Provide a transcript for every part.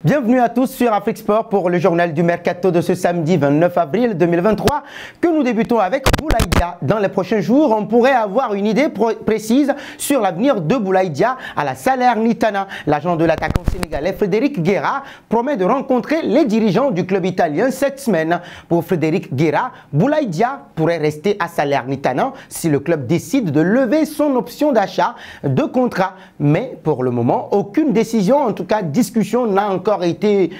Bienvenue à tous sur Afrique Sport pour le journal du Mercato de ce samedi 29 avril 2023 que nous débutons avec Boulaye Dia. Dans les prochains jours, on pourrait avoir une idée précise sur l'avenir de Boulaye Dia à la Salernitana. L'agent de l'attaquant sénégalais Frédéric Guerra promet de rencontrer les dirigeants du club italien cette semaine. Pour Frédéric Guerra, Boulaye Dia pourrait rester à Salernitana si le club décide de lever son option d'achat de contrat. Mais pour le moment, aucune décision, en tout cas discussion, n'a encore été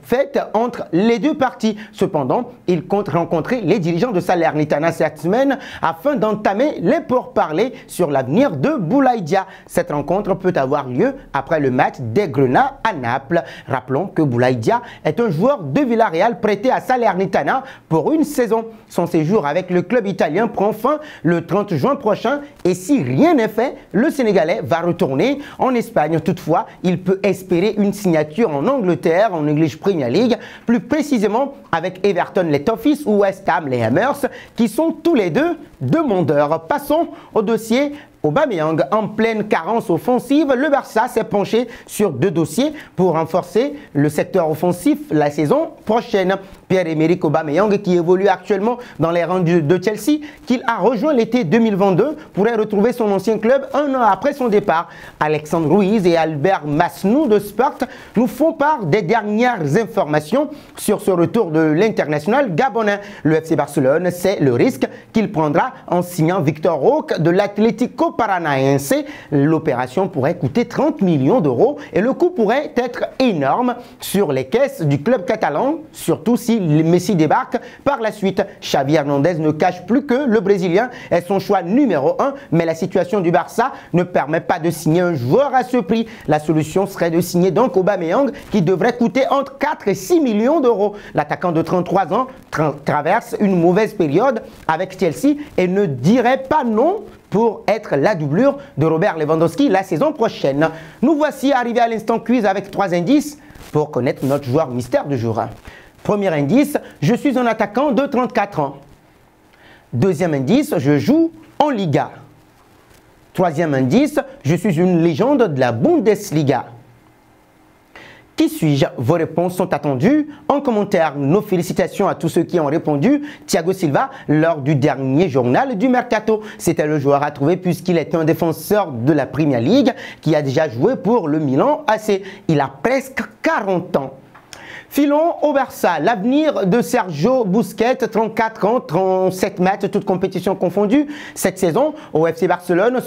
faite entre les deux parties. Cependant, il compte rencontrer les dirigeants de Salernitana cette semaine afin d'entamer les pourparlers sur l'avenir de Boulaye Dia. Cette rencontre peut avoir lieu après le match des Grenats à Naples. Rappelons que Boulaye Dia est un joueur de Villarreal prêté à Salernitana pour une saison. Son séjour avec le club italien prend fin le 30 juin prochain et si rien n'est fait, le Sénégalais va retourner en Espagne. Toutefois, il peut espérer une signature en Angleterre, en English Premier League, plus précisément avec Everton les Toffees ou West Ham les Hammers, qui sont tous les deux demandeurs. Passons au dossier Aubameyang. En pleine carence offensive, le Barça s'est penché sur deux dossiers pour renforcer le secteur offensif la saison prochaine. Pierre-Emerick Aubameyang, qui évolue actuellement dans les rangs de Chelsea, qu'il a rejoint l'été 2022, pourrait retrouver son ancien club un an après son départ. Alexandre Ruiz et Albert Masnou de Sport nous font part des dernières informations sur ce retour de l'international gabonais. Le FC Barcelone sait le risque qu'il prendra en signant Victor Roque de l'Atlético Paranaense. L'opération pourrait coûter 30 millions d'euros et le coût pourrait être énorme sur les caisses du club catalan, surtout si Messi débarque par la suite. Xavi Hernandez ne cache plus que le Brésilien est son choix numéro 1, mais la situation du Barça ne permet pas de signer un joueur à ce prix. La solution serait de signer donc Aubameyang, qui devrait coûter entre 4 et 6 millions d'euros. L'attaquant de 33 ans traverse une mauvaise période avec Chelsea et ne dirait pas non pour être la doublure de Robert Lewandowski la saison prochaine. Nous voici arrivés à l'instant quiz avec 3 indices pour connaître notre joueur mystère du jour. Premier indice, je suis un attaquant de 34 ans. Deuxième indice, je joue en Liga. Troisième indice, je suis une légende de la Bundesliga. Qui suis-je? Vos réponses sont attendues en commentaire. Nos félicitations à tous ceux qui ont répondu. Thiago Silva lors du dernier journal du Mercato. C'était le joueur à trouver puisqu'il est un défenseur de la Premier League qui a déjà joué pour le Milan AC. Il a presque 40 ans. Filons au Barça. L'avenir de Sergio Busquets, 34 ans, 37 matchs, toutes compétitions confondues. Cette saison au FC Barcelone ne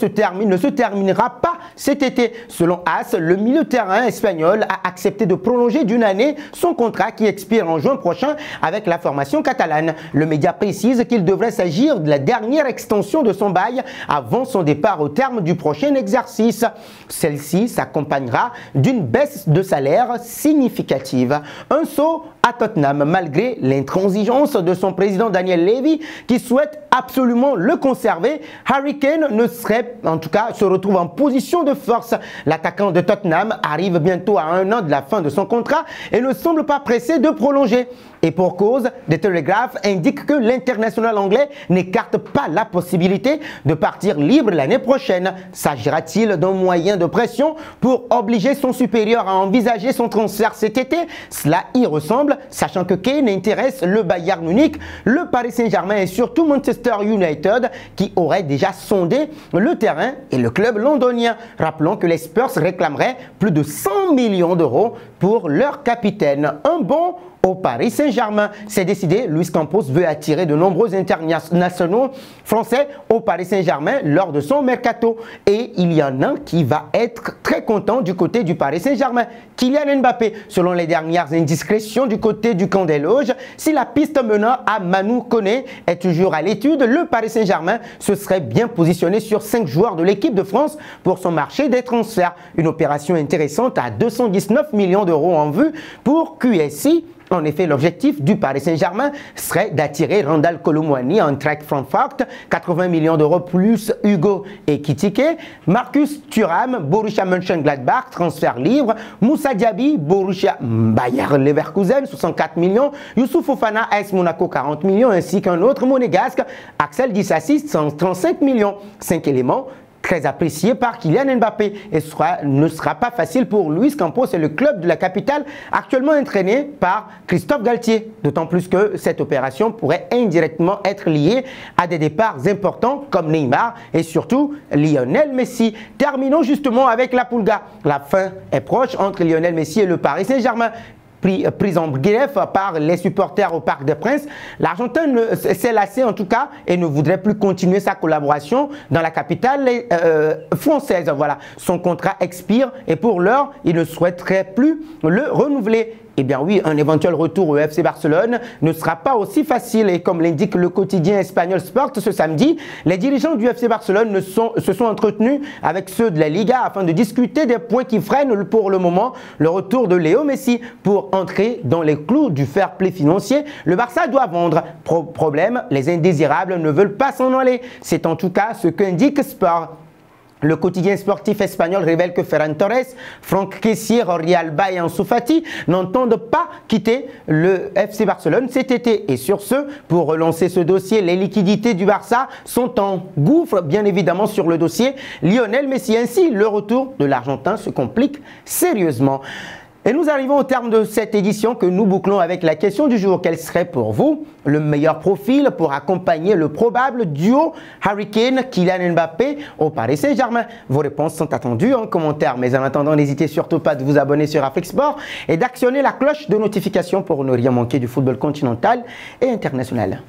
se terminera pas cet été. Selon AS, le milieu de terrain espagnol a accepté de prolonger d'une année son contrat qui expire en juin prochain avec la formation catalane. Le média précise qu'il devrait s'agir de la dernière extension de son bail avant son départ au terme du prochain exercice. Celle-ci s'accompagnera d'une baisse de salaire significative. Un saut à Tottenham malgré l'intransigeance de son président Daniel Levy qui souhaite absolument le conserver. Harry Kane se retrouve en position de force. L'attaquant de Tottenham arrive bientôt à 1 an de la fin de son contrat et ne semble pas pressé de prolonger. Et pour cause, The Telegraph indique que l'international anglais n'écarte pas la possibilité de partir libre l'année prochaine. S'agira-t-il d'un moyen de pression pour obliger son supérieur à envisager son transfert cet été? Cela y ressemble, sachant que Kane intéresse le Bayern Munich, le Paris Saint-Germain et surtout Manchester United qui auraient déjà sondé le terrain et le club londonien. Rappelons que les Spurs réclameraient plus de 100 millions d'euros pour leur capitaine. Un bon au Paris Saint-Germain. C'est décidé, Luis Campos veut attirer de nombreux internationaux français au Paris Saint-Germain lors de son mercato. Et il y en a qui va être très content du côté du Paris Saint-Germain. Kylian Mbappé, selon les dernières indiscrétions du côté du camp des loges, si la piste menant à Manu Koné est toujours à l'étude, le Paris Saint-Germain se serait bien positionné sur 5 joueurs de l'équipe de France pour son marché des transferts. Une opération intéressante à 219 millions d'euros en vue pour QSI. En effet, l'objectif du Paris Saint-Germain serait d'attirer Randal Kolo Muani en Eintracht Francfort, 80 millions d'euros plus Hugo Ekitike, Marcus Thuram, Borussia Mönchengladbach, transfert libre, Moussa Diaby, Borussia Bayer Leverkusen, 64 millions, Youssouf Fofana, AS Monaco, 40 millions, ainsi qu'un autre monégasque, Axel Disassi, 135 millions. 5 éléments très apprécié par Kylian Mbappé et ne sera pas facile pour Luis Campos et le club de la capitale actuellement entraîné par Christophe Galtier. D'autant plus que cette opération pourrait indirectement être liée à des départs importants comme Neymar et surtout Lionel Messi. Terminons justement avec la Pulga. La fin est proche entre Lionel Messi et le Paris Saint-Germain. Prise en grief par les supporters au Parc des Princes. L'Argentin s'est lassé en tout cas et ne voudrait plus continuer sa collaboration dans la capitale française. Voilà, son contrat expire et pour l'heure, il ne souhaiterait plus le renouveler. Eh bien oui, un éventuel retour au FC Barcelone ne sera pas aussi facile et comme l'indique le quotidien espagnol Sport ce samedi, les dirigeants du FC Barcelone se sont entretenus avec ceux de la Liga afin de discuter des points qui freinent pour le moment le retour de Léo Messi. Pour entrer dans les clous du fair play financier, le Barça doit vendre. Problème, les indésirables ne veulent pas s'en aller. C'est en tout cas ce qu'indique Sport. Le quotidien sportif espagnol révèle que Ferran Torres, Franck Kessié, Jordi Alba et Ansu Fati n'entendent pas quitter le FC Barcelone cet été. Et sur ce, pour relancer ce dossier, les liquidités du Barça sont en gouffre, bien évidemment, sur le dossier Lionel Messi. Ainsi, le retour de l'Argentin se complique sérieusement. Et nous arrivons au terme de cette édition que nous bouclons avec la question du jour. Quel serait pour vous le meilleur profil pour accompagner le probable duo Harry Kane-Kylian Mbappé au Paris Saint-Germain? Vos réponses sont attendues en commentaire. Mais en attendant, n'hésitez surtout pas de vous abonner sur Afrique Sport et d'actionner la cloche de notification pour ne rien manquer du football continental et international.